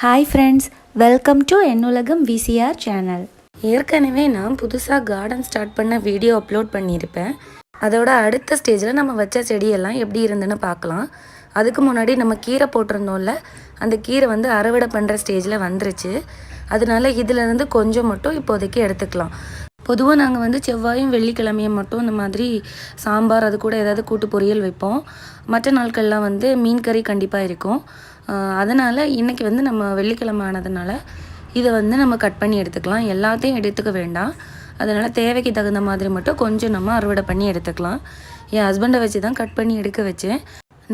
Hi friends, welcome to என்னுலகம் VCR channel. ஏற்கனவே நான் புதுசாக கார்டன் ஸ்டார்ட் பண்ண வீடியோ அப்லோட் பண்ணியிருப்பேன். அதோட அடுத்த ஸ்டேஜில் நம்ம வச்ச செடியெல்லாம் எப்படி இருந்துன்னு பார்க்கலாம். அதுக்கு முன்னாடி நம்ம கீரை போட்டிருந்தோம்ல, அந்த கீரை வந்து அறுவடை பண்ணுற ஸ்டேஜில் வந்துருச்சு. அதனால இதிலேருந்து கொஞ்சம் மட்டும் இப்போதைக்கு எடுத்துக்கலாம். பொதுவாக நாங்கள் வந்து செவ்வாயும் வெள்ளிக்கிழமையும் மட்டும் இந்த மாதிரி சாம்பார், அது கூட ஏதாவது கூட்டு பொரியல் வைப்போம். மற்ற நாட்கள்லாம் வந்து மீன் கறி கண்டிப்பாக இருக்கும். அதனால் இன்றைக்கி வந்து நம்ம வெள்ளிக்கிழமை ஆனதுனால இதை வந்து நம்ம கட் பண்ணி எடுத்துக்கலாம். எல்லாத்தையும் எடுத்துக்க வேண்டாம். அதனால் தேவைக்கு தகுந்த மாதிரி மட்டும் கொஞ்சம் நம்ம அறுவடை பண்ணி எடுத்துக்கலாம். என் ஹஸ்பண்டை வச்சு தான் கட் பண்ணி எடுக்க வச்சேன்.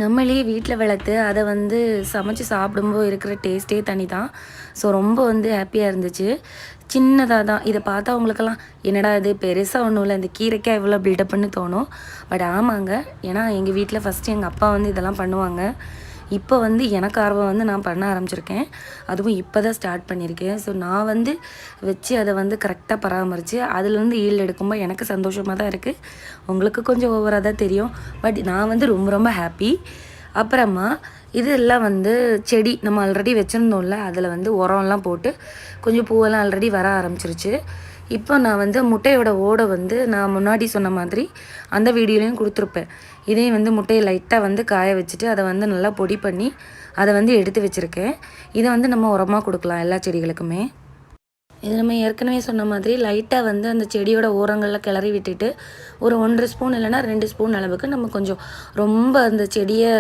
நம்மளே வீட்டில் வளர்த்து அதை வந்து சமைச்சு சாப்பிடும்போது இருக்கிற டேஸ்ட்டே தனி தான். ஸோ ரொம்ப வந்து ஹாப்பியாக இருந்துச்சு. சின்னதாக தான் இதை பார்த்தா அவங்களுக்கெல்லாம் என்னடா இது பெருசாக ஒன்றும் இல்லை, இந்த கீரைக்காய் இவ்வளோ பில்டப்னு தோணும். பட் ஆமாங்க, ஏன்னா எங்கள் வீட்டில் ஃபஸ்ட்டு எங்கள் அப்பா வந்து இதெல்லாம் பண்ணுவாங்க. இப்போ வந்து எனக்கு ஆர்வம் வந்து நான் பண்ண ஆரம்பிச்சிருக்கேன். அதுவும் இப்போ தான் ஸ்டார்ட் பண்ணியிருக்கேன். ஸோ நான் வந்து வச்சு அதை வந்து கரெக்டாக பராமரித்து அதுலேருந்து ஈல்டு எடுக்கும்போது எனக்கு சந்தோஷமாக தான் இருக்குது. உங்களுக்கு கொஞ்சம் ஓவராக தான் தெரியும். பட் நான் வந்து ரொம்ப ரொம்ப ஹாப்பி. அப்புறமா இதெல்லாம் வந்து செடி நம்ம ஆல்ரெடி வச்சுருந்தோம்ல, அதில் வந்து உரம்லாம் போட்டு கொஞ்சம் பூவெல்லாம் ஆல்ரெடி வர ஆரம்பிச்சிருச்சு. இப்போ நான் வந்து முட்டையோட ஓடை வந்து நான் முன்னாடி சொன்ன மாதிரி அந்த வீடியோலையும் கொடுத்துருப்பேன். இதையும் வந்து முட்டையை லைட்டாக வந்து காய வச்சுட்டு அதை வந்து நல்லா பொடி பண்ணி அதை வந்து எடுத்து வச்சுருக்கேன். இதை வந்து நம்ம உரமாக கொடுக்கலாம் எல்லா செடிகளுக்குமே. இது நம்ம ஏற்கனவே சொன்ன மாதிரி லைட்டாக வந்து அந்த செடியோட ஓரங்களில் கிளறி விட்டுட்டு ஒரு 1.5 ஸ்பூன் இல்லைனா 2 ஸ்பூன் அளவுக்கு நம்ம கொஞ்சம் ரொம்ப அந்த செடியை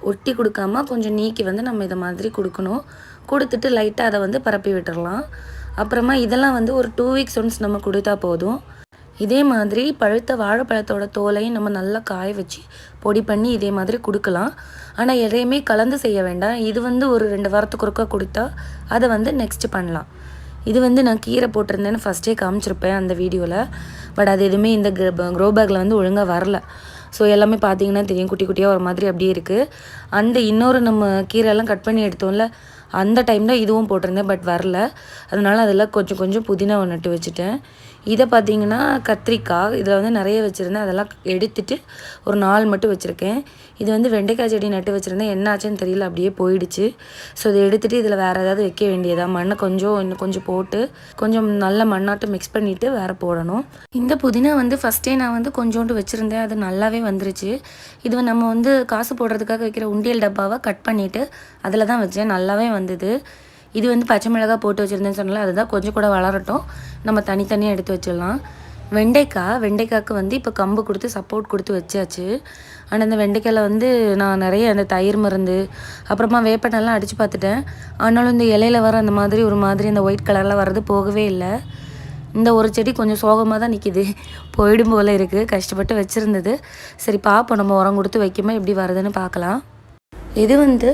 ஒட்டி கொடுக்காம கொஞ்சம் நீக்கி வந்து நம்ம இதை மாதிரி கொடுக்கணும். கொடுத்துட்டு லைட்டாக அதை வந்து பரப்பி விட்டுடலாம். அப்புறமா இதெல்லாம் வந்து ஒரு 2 வீக்ஸ் ஒன்ஸ் நம்ம கொடுத்தா போதும். இதே மாதிரி பழுத்த வாழைப்பழத்தோட தோலையும் நம்ம நல்லா காய வச்சு பொடி பண்ணி இதே மாதிரி கொடுக்கலாம். ஆனால் எதையுமே கலந்து செய்ய வேண்டாம். இது வந்து ஒரு 2 வாரத்துக்கு ஒருக்கா கொடுத்தா அதை வந்து நெக்ஸ்ட்டு பண்ணலாம். இது வந்து நான் கீரை போட்டிருந்தேன்னு ஃபஸ்ட்டே காமிச்சிருப்பேன் அந்த வீடியோவில். பட் அது எதுவுமே இந்த க்ரோ பேக்கில் வந்து ஒழுங்காக வரல. ஸோ எல்லாமே பார்த்தீங்கன்னா தெரியும், குட்டி குட்டியாக ஒரு மாதிரி அப்படியே இருக்குது. அந்த இன்னொரு நம்ம கீரையெல்லாம் கட் பண்ணி எடுத்தோம்ல, அந்த டைம் தான் இதுவும் போட்டிருந்தேன். பட் வரல. அதனால் அதில் கொஞ்சம் கொஞ்சம் புதினா நட்டு வச்சுட்டேன். இதை பார்த்தீங்கன்னா கத்திரிக்காய் இதில் வந்து நிறைய வச்சுருந்தேன். அதெல்லாம் எடுத்துட்டு ஒரு 4 மட்டும் வச்சுருக்கேன். இது வந்து வெண்டைக்காய் செடி நட்டு வச்சுருந்தேன். என்ன ஆச்சுன்னு தெரியல, அப்படியே போயிடுச்சு. ஸோ இதை எடுத்துகிட்டு இதில் வேறு ஏதாவது வைக்க வேண்டியதா, மண்ணை இன்னும் கொஞ்சம் போட்டு கொஞ்சம் நல்ல மண்ணாட்டம் மிக்ஸ் பண்ணிவிட்டு வேறு போடணும். இந்த புதினா வந்து ஃபஸ்ட்டே நான் வந்து கொஞ்சோண்டு வச்சுருந்தேன். அது நல்லாவே வந்துருச்சு. இது நம்ம வந்து காசு போடுறதுக்காக வைக்கிற உண்டியல் டப்பாவை கட் பண்ணிவிட்டு அதில் தான் வச்சேன். நல்லாவே வந்தது. இது வந்து பச்சை மிளகாய் போட்டு வச்சுருந்தேன்னு சொன்னால அதுதான் கொஞ்சம் கூட வளரட்டும், நம்ம தனித்தனியாக எடுத்து வச்சிடலாம். வெண்டைக்காய்க்கு வந்து இப்போ கம்பு கொடுத்து சப்போர்ட் கொடுத்து வச்சாச்சு. ஆனால் அந்த வெண்டைக்காயில் வந்து நான் நிறைய அந்த தயிர் மருந்து அப்புறமா வேப்பெண்ணெல்லாம் அடித்து பார்த்துட்டேன். ஆனாலும் இந்த இலையில வர அந்த மாதிரி ஒரு மாதிரி அந்த ஒயிட் கலரில் வர்றது போகவே இல்லை. இந்த ஒரு செடி கொஞ்சம் சோகமாக தான் நிற்கிது, போயிடும் போல் இருக்குது. கஷ்டப்பட்டு வச்சுருந்தது. சரி பார்ப்போம், நம்ம உரம் கொடுத்து வைக்கும்போது எப்படி வருதுன்னு பார்க்கலாம். இது வந்து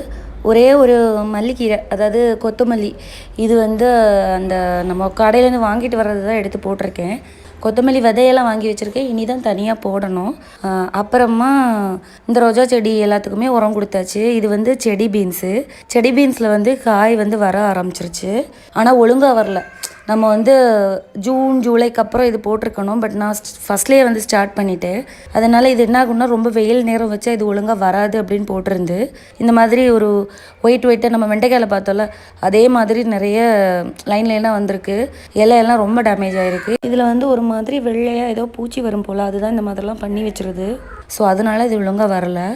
ஒரே ஒரு மல்லிக்கீரை, அதாவது கொத்தமல்லி. இது வந்து அந்த நம்ம கடையிலேருந்து வாங்கிட்டு வர்றது தான் எடுத்து போட்டிருக்கேன். கொத்தமல்லி விதையெல்லாம் வாங்கி வச்சுருக்கேன். இனி தான் தனியாக போடணும். அப்புறமா இந்த ரோஜா செடி எல்லாத்துக்குமே உரம் கொடுத்தாச்சு. இது வந்து செடி பீன்ஸில் வந்து காய் வந்து வர ஆரம்பிச்சிருச்சு. ஆனால் ஒழுங்காக வரல. நம்ம வந்து ஜூன் ஜூலைக்கு அப்புறம் இது போட்டிருக்கணும். பட் நான் ஃபஸ்ட்லேயே வந்து ஸ்டார்ட் பண்ணிவிட்டேன். அதனால் இது என்ன ஆகும்னா ரொம்ப வெயில் நேரம் வச்சா இது ஒழுங்காக வராது அப்படின்னு போட்டிருந்து இந்த மாதிரி ஒரு ஒயிட்டாக நம்ம வெண்டைக்காயில் பார்த்தோம்ல, அதே மாதிரி நிறைய லைன்லாம் வந்திருக்கு. இலையெல்லாம் ரொம்ப டேமேஜ் ஆகிருக்கு. இதில் வந்து ஒரு மாதிரி வெள்ளையாக ஏதோ பூச்சி வரும் போல், அதுதான் இந்த மாதிரிலாம் பண்ணி வச்சுருது. ஸோ அதனால் இது ஒழுங்காக வரலை.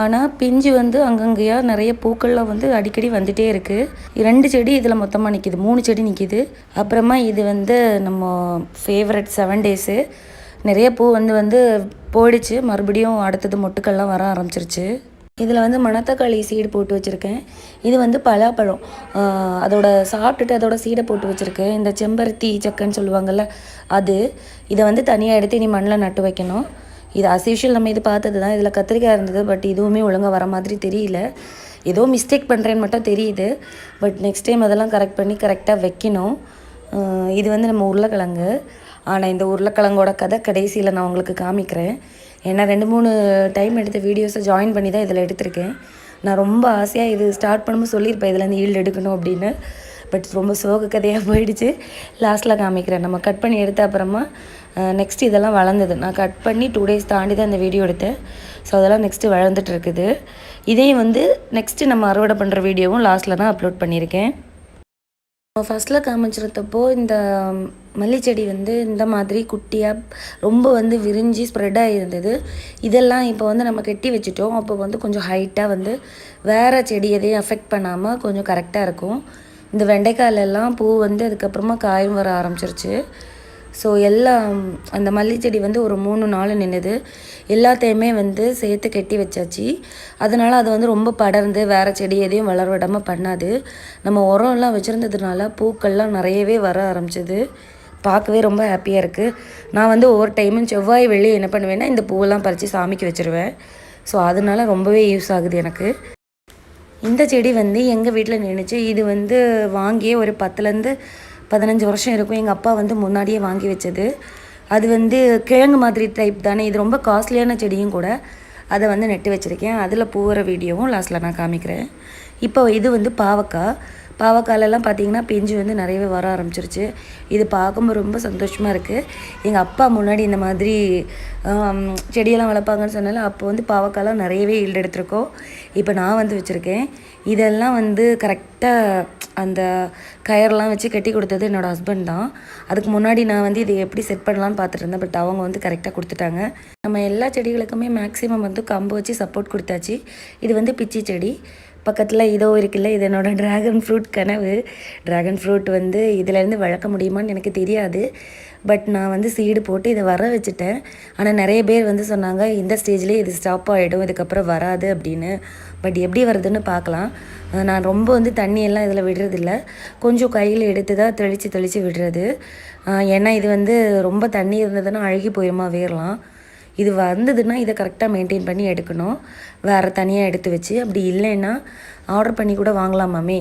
ஆனால் பிஞ்சு வந்து அங்கங்கேயா நிறைய பூக்கள்லாம் வந்து அடிக்கடி வந்துகிட்டே இருக்குது. 2 செடி இதில் மொத்தமாக நிற்கிது, 3 செடி நிற்கிது. அப்புறமா இது வந்து நம்ம ஃபேவரட் 7 டேஸு. நிறைய பூ வந்து போயிடுச்சு. மறுபடியும் அடுத்தது மொட்டுக்கள்லாம் வர ஆரம்பிச்சிருச்சு. இதில் வந்து மணத்தக்காளி சீடு போட்டு வச்சுருக்கேன். இது வந்து பலாப்பழம், அதோட சாப்பிட்டுட்டு அதோட சீடை போட்டு வச்சுருக்கேன். இந்த செம்பருத்தி சக்கன்னு சொல்லுவாங்கள்ல, அது. இதை வந்து தனியாக எடுத்து இனி மண்ணில் நட்டு வைக்கணும். இது அஸ்யூஷுவல் நம்ம இது பார்த்தது தான். இதில் கத்திரிக்காய் இருந்தது. பட் இதுவுமே ஒழுங்காக வர மாதிரி தெரியல. ஏதோ மிஸ்டேக் பண்ணுறேன்னு மட்டும் தெரியுது. பட் நெக்ஸ்ட் டைம் அதெல்லாம் கரெக்ட் பண்ணி கரெக்டாக வைக்கணும். இது வந்து நம்ம உருளைக்கிழங்கு. ஆனால் இந்த உருளைக்கிழங்கோட கதை கடைசியில் நான் உங்களுக்கு காமிக்கிறேன். ஏன்னா 2-3 டைம் எடுத்த வீடியோஸை ஜாயின் பண்ணி தான் இதில் எடுத்திருக்கேன். நான் ரொம்ப ஆசையாக இது ஸ்டார்ட் பண்ணும்போது சொல்லியிருப்பேன் இதுலேருந்து ஈல்டு எடுக்கணும் அப்படின்னு. பட் ரொம்ப சோக கதையாக போயிடுச்சு. லாஸ்ட்டில் காமிக்கிறேன். நம்ம கட் பண்ணி எடுத்த அப்புறமா நெக்ஸ்ட் இதெல்லாம் வளர்ந்தது. நான் கட் பண்ணி 2 டேஸ் தாண்டி தான் இந்த வீடியோ எடுத்தேன். ஸோ அதெல்லாம் நெக்ஸ்ட்டு வளர்ந்துட்டு இருக்குது. இதையும் வந்து நெக்ஸ்ட்டு நம்ம அறுவடை பண்ணுற வீடியோவும் லாஸ்ட்டில் தான் அப்லோட் பண்ணியிருக்கேன். ஃபஸ்ட்டில் காமிச்சிருந்தப்போ இந்த மல்லிச்செடி வந்து இந்த மாதிரி குட்டியாக ரொம்ப வந்து விரிஞ்சு ஸ்ப்ரெட்டாக இருந்தது. இதெல்லாம் இப்போ வந்து நம்ம கட்டி வச்சுட்டோம். அப்போ வந்து கொஞ்சம் ஹைட்டாக வந்து வேறு செடி எதையும் அஃபெக்ட் பண்ணாமல் கொஞ்சம் கரெக்டாக இருக்கும். இந்த வெண்டைக்காயிலெல்லாம் பூ வந்து அதுக்கப்புறமா காயும் வர ஆரம்பிச்சிருச்சு. ஸோ எல்லாம் அந்த மல்லிச்செடி வந்து ஒரு 3 நாள் நின்றுது. எல்லாத்தையுமே வந்து சேர்த்து கட்டி வச்சாச்சு. அதனால் அது வந்து ரொம்ப படர்ந்து வேறு செடி எதையும் வளர விடாமல் பண்ணாது. நம்ம உரம்லாம் வச்சுருந்ததுனால பூக்கள்லாம் நிறையவே வர ஆரம்பிச்சிது. பார்க்கவே ரொம்ப ஹாப்பியாக இருக்குது. நான் வந்து ஒவ்வொரு டைமும் செவ்வாய் வெள்ளி என்ன பண்ணுவேன்னா இந்த பூவெல்லாம் பறித்து சாமிக்கு வச்சுருவேன். ஸோ அதனால ரொம்பவே யூஸ் ஆகுது எனக்கு. இந்த செடி வந்து எங்கள் வீட்டில் நின்றுச்சு. இது வந்து வாங்கியே ஒரு 10லேருந்து 15 வருஷம் இருக்கும். எங்கள் அப்பா வந்து முன்னாடியே வாங்கி வச்சது. அது வந்து கிழங்கு மாதிரி டைப் தானே. இது ரொம்ப காஸ்ட்லியான செடியும் கூட. அதை வந்து நட்டு வச்சுருக்கேன். அதில் பூவுற வீடியோவும் லாஸ்ட்டில் நான் காமிக்கிறேன். இப்போ இது வந்து பாவக்காயிலெல்லாம் பார்த்திங்கன்னா பிஞ்சு வந்து நிறையவே வர ஆரம்பிச்சிருச்சு. இது பார்க்கும்போது ரொம்ப சந்தோஷமாக இருக்குது. எங்கள் அப்பா முன்னாடி இந்த மாதிரி செடியெல்லாம் வளர்ப்பாங்கன்னு சொன்னால அப்போ வந்து பாவக்காயெல்லாம் நிறையவே ஈல்டு எடுத்திருக்கோம். இப்போ நான் வந்து வச்சுருக்கேன். இதெல்லாம் வந்து கரெக்டாக அந்த கயரெல்லாம் வச்சு கட்டி கொடுத்தது என்னோடய ஹஸ்பண்ட் தான். அதுக்கு முன்னாடி நான் வந்து இதை எப்படி செட் பண்ணலான்னு பார்த்துட்டு இருந்தேன். பட் அவங்க வந்து கரெக்டாக கொடுத்துட்டாங்க. நம்ம எல்லா செடிகளுக்குமே மேக்ஸிமம் வந்து கம்பு வச்சு சப்போர்ட் கொடுத்தாச்சு. இது வந்து பிச்சி செடி. பக்கத்தில் இதோ இருக்குல்ல, இது என்னோடய ட்ராகன் ஃப்ரூட் கனவு. ட்ராகன் ஃப்ரூட் வந்து இதிலேருந்து வளர்க்க முடியுமான்னு எனக்கு தெரியாது. பட் நான் வந்து சீடு போட்டு இதை வர வச்சுட்டேன். ஆனால் நிறைய பேர் வந்து சொன்னாங்க இந்த ஸ்டேஜ்லேயே இது ஸ்டாப் ஆகிடும், இதுக்கப்புறம் வராது அப்படின்னு. பட் எப்படி வருதுன்னு பார்க்கலாம். நான் ரொம்ப வந்து தண்ணியெல்லாம் இதில் விடுறதில்ல. கொஞ்சம் கையில் எடுத்து தான் தெளித்து விடுறது. ஏன்னா இது வந்து ரொம்ப தண்ணி இருந்ததுன்னா அழுகி போயிருமா வேறலாம். இது வந்ததுன்னா இதை கரெக்டாக மெயின்டைன் பண்ணி எடுக்கணும். வேறு தனியாக எடுத்து வச்சு, அப்படி இல்லைன்னா ஆர்டர் பண்ணி கூட வாங்கலாமாமே.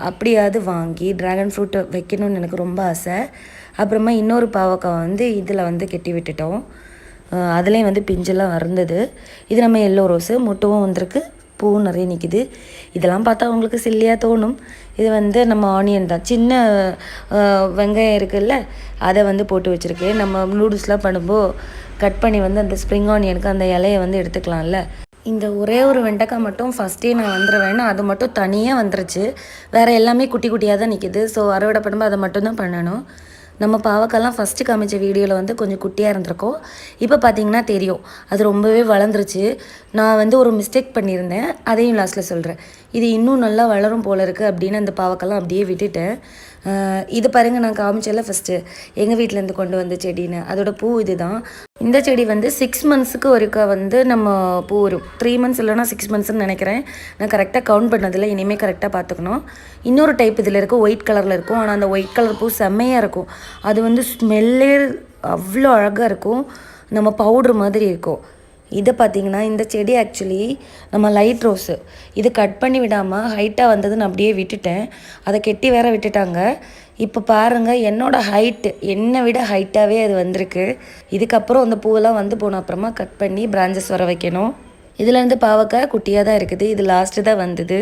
அப்படியாவது வாங்கி ட்ராகன் ஃப்ரூட் வைக்கணும்னு எனக்கு ரொம்ப ஆசை. அப்புறமா இன்னொரு பாவக்காய் வந்து இதில் வந்து கெட்டி விட்டுட்டோம். அதுலேயும் வந்து பிஞ்செல்லாம் வந்தது. இது நம்ம எல்லோ ரோஸு மொட்டும் வந்திருக்கு. பூவும் நிறைய நிற்கிது. இதெல்லாம் பார்த்தா அவங்களுக்கு சில்லியாக தோணும். இது வந்து நம்ம ஆனியன் தான். சின்ன வெங்காயம் இருக்குல்ல, அதை வந்து போட்டு வச்சுருக்கேன். நம்ம நூடுல்ஸ்லாம் பண்ணும்போது கட் பண்ணி வந்து அந்த ஸ்ப்ரிங் ஆனியனுக்கு அந்த இலையை வந்து எடுத்துக்கலாம்ல. இந்த ஒரே ஒரு வெண்டைக்காய் மட்டும் ஃபஸ்ட்டே நான் வந்துடுவேன். அது மட்டும் தனியாக வந்துருச்சு. வேறு எல்லாமே குட்டி குட்டியாக தான் நிற்கிது. ஸோ அறுவடை பண்ணும்போது அதை மட்டும்தான் பண்ணணும். நம்ம பாவக்காய்லாம் ஃபஸ்ட்டு காமிச்ச வீடியோவில் வந்து கொஞ்சம் குட்டியாக இருந்திருக்கோம். இப்போ பார்த்திங்கன்னா தெரியும் அது ரொம்பவே வளர்ந்துருச்சு. நான் வந்து ஒரு மிஸ்டேக் பண்ணியிருந்தேன், அதையும் லாஸ்ட்டில் சொல்கிறேன். இது இன்னும் நல்லா வளரும் போல் இருக்குது அப்படின்னு அந்த பாவக்காய்லாம் அப்படியே விட்டுட்டேன். இது பாருங்கள், நான் காமிச்சல ஃபஸ்ட்டு எங்கள் வீட்டிலேருந்து கொண்டு வந்த செடின்னு. அதோட பூ இது தான். இந்த செடி வந்து 6 மந்த்ஸுக்கு ஒருக்கா வந்து நம்ம பூ வரும். 3 மந்த்ஸ் இல்லைனா 6 மந்த்ஸ்ன்னு நினைக்கிறேன். நான் கரெக்டாக கவுண்ட் பண்ணதில்லை. இனிமேல் கரெக்டாக பார்த்துக்கணும். இன்னொரு டைப் இதில் இருக்கும், ஒயிட் கலரில் இருக்கும். ஆனால் அந்த ஒயிட் கலர் பூ செம்மையாக இருக்கும். அது வந்து ஸ்மெல்லே அவ்வளோ அழகாக இருக்கும். நம்ம பவுட்ரு மாதிரி இருக்கும். இதை பார்த்திங்கன்னா இந்த செடி ஆக்சுவலி நம்ம லைட் ரோஸு. இது கட் பண்ணி விடாமல் ஹைட்டாக வந்ததுன்னு அப்படியே விட்டுட்டேன். அதை கெட்டி வேற விட்டுட்டாங்க. இப்போ பாருங்கள், என்னோடய ஹைட்டு என்னை விட ஹைட்டாகவே அது வந்திருக்கு. இதுக்கப்புறம் அந்த பூவெல்லாம் வந்து போன அப்புறமா கட் பண்ணி பிரான்ச்சஸ் வர வைக்கணும். இதுலேருந்து பாவக்காய் குட்டியாக தான் இருக்குது. இது லாஸ்ட்டு தான் வந்தது.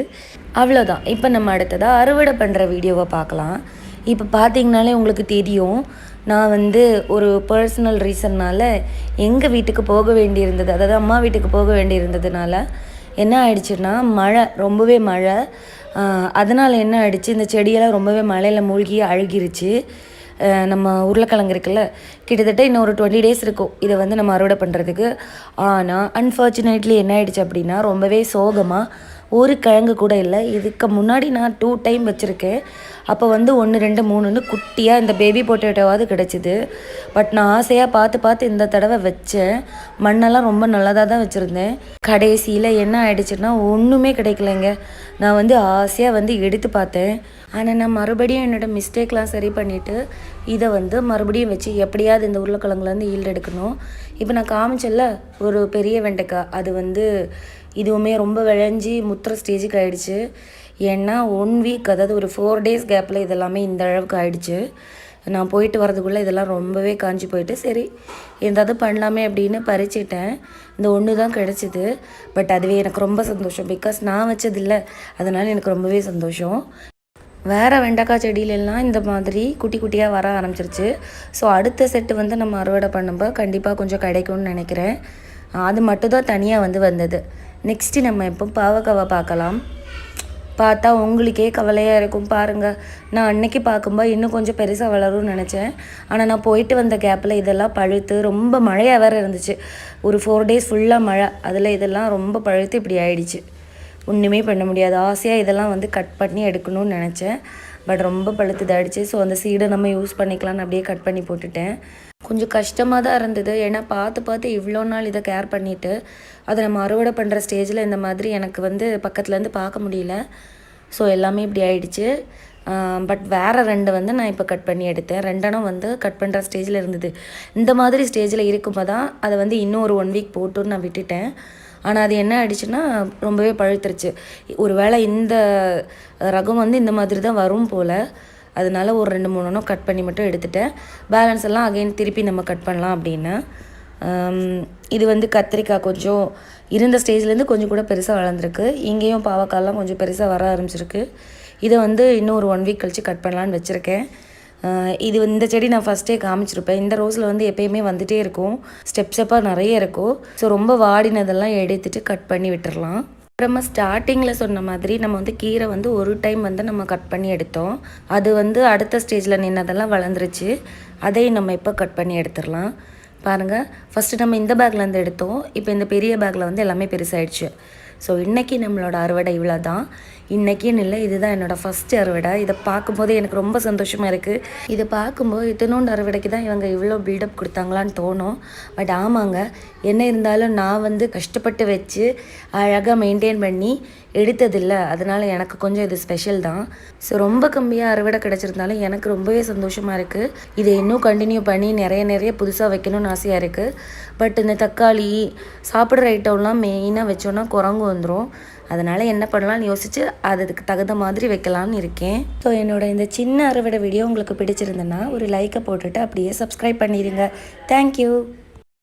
அவ்வளோதான். இப்போ நம்ம அடுத்ததாக அறுவடை பண்ணுற வீடியோவை பார்க்கலாம். இப்போ பார்த்திங்கனாலே உங்களுக்கு தெரியும், நான் வந்து ஒரு பர்சனல் ரீசன்னால் எங்கள் வீட்டுக்கு போக வேண்டியிருந்தது, அதாவது அம்மா வீட்டுக்கு போக வேண்டியிருந்ததுனால என்ன ஆயிடுச்சுன்னா மழை, ரொம்பவே மழை. அதனால் என்ன ஆயிடுச்சு, இந்த செடியெல்லாம் ரொம்பவே மழையில் மூழ்கி அழுகிருச்சு. நம்ம உருளைக்கிழங்கு இருக்குல்ல, கிட்டத்தட்ட இன்னும் ஒரு 20 டேஸ் இருக்கும் இதை வந்து நம்ம அறுவடை பண்ணுறதுக்கு. ஆனால் அன்ஃபார்ச்சுனேட்லி என்ன ஆயிடுச்சு அப்படின்னா ரொம்பவே சோகமாக ஒரு கிழங்கு கூட இல்லை. இதுக்கு முன்னாடி நான் 2 டைம் வச்சுருக்கேன். அப்போ வந்து 1, 2, 3ன்னு குட்டியாக இந்த பேபி பொட்டேட்டோவாவது கிடச்சிது. பட் நான் ஆசையாக பார்த்து இந்த தடவை வச்சேன். மண்ணெல்லாம் ரொம்ப நல்லதாக தான் வச்சுருந்தேன். கடைசியில் என்ன ஆயிடுச்சுன்னா ஒன்றுமே கிடைக்கலைங்க. நான் வந்து ஆசையாக வந்து எடுத்து பார்த்தேன். ஆனால் நான் மறுபடியும் என்னோடய மிஸ்டேக்லாம் சரி பண்ணிவிட்டு இதை வந்து மறுபடியும் வச்சு எப்படியாவது இந்த உருளைக்கிழங்குலேருந்து ஈல்டு எடுக்கணும். இப்போ நான் காமிச்சல ஒரு பெரிய வெண்டைக்காய், அது வந்து இதுவுமே ரொம்ப விளைஞ்சி முத்துற ஸ்டேஜுக்கு ஆகிடுச்சு. ஏன்னா 1 வீக், அதாவது ஒரு 4 டேஸ் கேப்பில் இதெல்லாமே இந்த அளவுக்கு ஆகிடுச்சு. நான் போயிட்டு வரதுக்குள்ளே இதெல்லாம் ரொம்பவே காஞ்சி போயிட்டு சரி ஏதாவது பண்ணலாமே அப்படின்னு பறிச்சிட்டேன். இந்த ஒன்று தான் கிடச்சிது. பட் அதுவே எனக்கு ரொம்ப சந்தோஷம். பிகாஸ் நான் வச்சதில்லை, அதனால் எனக்கு ரொம்பவே சந்தோஷம். வேறு வெண்டைக்காய் செடியிலெல்லாம் இந்த மாதிரி குட்டி குட்டியாக வர ஆரம்பிச்சிருச்சு. ஸோ அடுத்த செட்டு வந்து நம்ம அறுவடை பண்ணும்போது கண்டிப்பாக கொஞ்சம் கிடைக்கும்னு நினைக்கிறேன். அது மட்டும் தான் தனியாக வந்து வந்தது. நெக்ஸ்ட்டு நம்ம இப்போ பாவக்காவை பார்க்கலாம். பார்த்தா உங்களுக்கே கவலையாக இருக்கும் பாருங்கள். நான் அன்னைக்கு பார்க்கும்போது இன்னும் கொஞ்சம் பெருசாக வளரும்னு நினச்சேன். ஆனால் நான் போயிட்டு வந்த கேப்பில் இதெல்லாம் பழுத்து ரொம்ப மழையாக வேறு இருந்துச்சு. ஒரு 4 டேஸ் ஃபுல்லாக மழை, அதில் இதெல்லாம் ரொம்ப பழுத்து இப்படி ஆயிடுச்சு. ஒன்றுமே பண்ண முடியாது. ஆசையாக இதெல்லாம் வந்து கட் பண்ணி எடுக்கணும்னு நினச்சேன். பட் ரொம்ப பழுத்து இதாகிடுச்சு. ஸோ அந்த சீடை நம்ம யூஸ் பண்ணிக்கலாம்னு அப்படியே கட் பண்ணி போட்டுட்டேன். கொஞ்சம் கஷ்டமாக தான் இருந்தது. ஏன்னா பார்த்து இவ்வளோ நாள் இதை கேர் பண்ணிவிட்டு அதை நம்ம அறுவடை பண்ணுற ஸ்டேஜில் இந்த மாதிரி எனக்கு வந்து பக்கத்துலேருந்து பார்க்க முடியல. ஸோ எல்லாமே இப்படி ஆயிடுச்சு. பட் வேறு 2 வந்து நான் இப்போ கட் பண்ணி எடுத்தேன். 2 வந்து கட் பண்ணுற ஸ்டேஜில் இருந்தது. இந்த மாதிரி ஸ்டேஜில் இருக்கும்போது தான் அதை வந்து இன்னும் ஒரு 1 வீக் போட்டுன்னு நான் விட்டுட்டேன். ஆனால் அது என்ன ஆயிடுச்சுன்னா ரொம்பவே பழுத்துருச்சு. ஒரு வேளை இந்த ரகம் வந்து இந்த மாதிரி தான் வரும் போல். அதனால ஒரு 2-3 கட் பண்ணி மட்டும் எடுத்துட்டேன். பேலன்ஸ் எல்லாம் அகைன் திருப்பி நம்ம கட் பண்ணலாம் அப்படின்னு. இது வந்து கத்திரிக்காய் கொஞ்சம் இருந்த ஸ்டேஜ்லேருந்து கொஞ்சம் கூட பெருசாக வளர்ந்துருக்கு. இங்கேயும் பாவக்காயெல்லாம் கொஞ்சம் பெருசாக வர ஆரம்பிச்சிருக்கு. இதை வந்து இன்னும் ஒரு 1 வீக் கழித்து கட் பண்ணலான்னு வச்சுருக்கேன். இது இந்த செடி நான் ஃபஸ்ட்டே காமிச்சிருப்பேன். இந்த ரோஸில் வந்து எப்பயுமே வந்துகிட்டே இருக்கும், ஸ்டெப்பாக நிறைய இருக்கும். ஸோ ரொம்ப வாடினதெல்லாம் எடுத்துகிட்டு கட் பண்ணி விட்டுடலாம். அப்புறமா ஸ்டார்டிங்கில் சொன்ன மாதிரி நம்ம வந்து கீரை வந்து ஒரு டைம் வந்து நம்ம கட் பண்ணி எடுத்தோம். அது வந்து அடுத்த ஸ்டேஜில் நின்னதெல்லாம் வளர்ந்துருச்சு. அதையும் நம்ம இப்போ கட் பண்ணி எடுத்துடலாம். பாருங்கள், ஃபஸ்ட்டு நம்ம இந்த பேக்லேருந்து எடுத்தோம். இப்போ இந்த பெரிய பேக்கில் வந்து எல்லாமே பெருசாகிடுச்சு. ஸோ இன்றைக்கி நம்மளோட அறுவடை இவ்வளோ தான். இன்றைக்கின்னு இல்லை, இதுதான் என்னோடய ஃபஸ்ட்டு அறுவடை. இதை பார்க்கும்போது எனக்கு ரொம்ப சந்தோஷமாக இருக்குது. இதை பார்க்கும்போது இத்தனோண்டு அறுவடைக்கு தான் இவங்க இவ்வளோ பில்டப் கொடுத்தாங்களான்னு தோணும். பட் ஆமாங்க, என்ன இருந்தாலும் நான் வந்து கஷ்டப்பட்டு வச்சு அழகாக மெயின்டைன் பண்ணி எடுத்ததில்லை. அதனால் எனக்கு கொஞ்சம் இது ஸ்பெஷல் தான். ஸோ ரொம்ப கம்மியாக அறுவடை கிடச்சிருந்தாலும் எனக்கு ரொம்பவே சந்தோஷமாக இருக்குது. இதை இன்னும் கண்டினியூ பண்ணி நிறைய புதுசாக வைக்கணும்னு ஆசையாக இருக்குது. பட் இந்த தக்காளி சாப்பிட்ற ஐட்டம்லாம் மெயினாக வச்சோன்னா குரங்கு வந்துடும். அதனால் என்ன பண்ணலான்னு யோசித்து அதுக்கு தகுந்த மாதிரி வைக்கலான்னு இருக்கேன். ஸோ என்னோடய இந்த சின்ன அறுவடை வீடியோ உங்களுக்கு பிடிச்சிருந்தேன்னா ஒரு லைக்கை போட்டுட்டு அப்படியே சப்ஸ்கிரைப் பண்ணிடுங்க. தேங்க்யூ.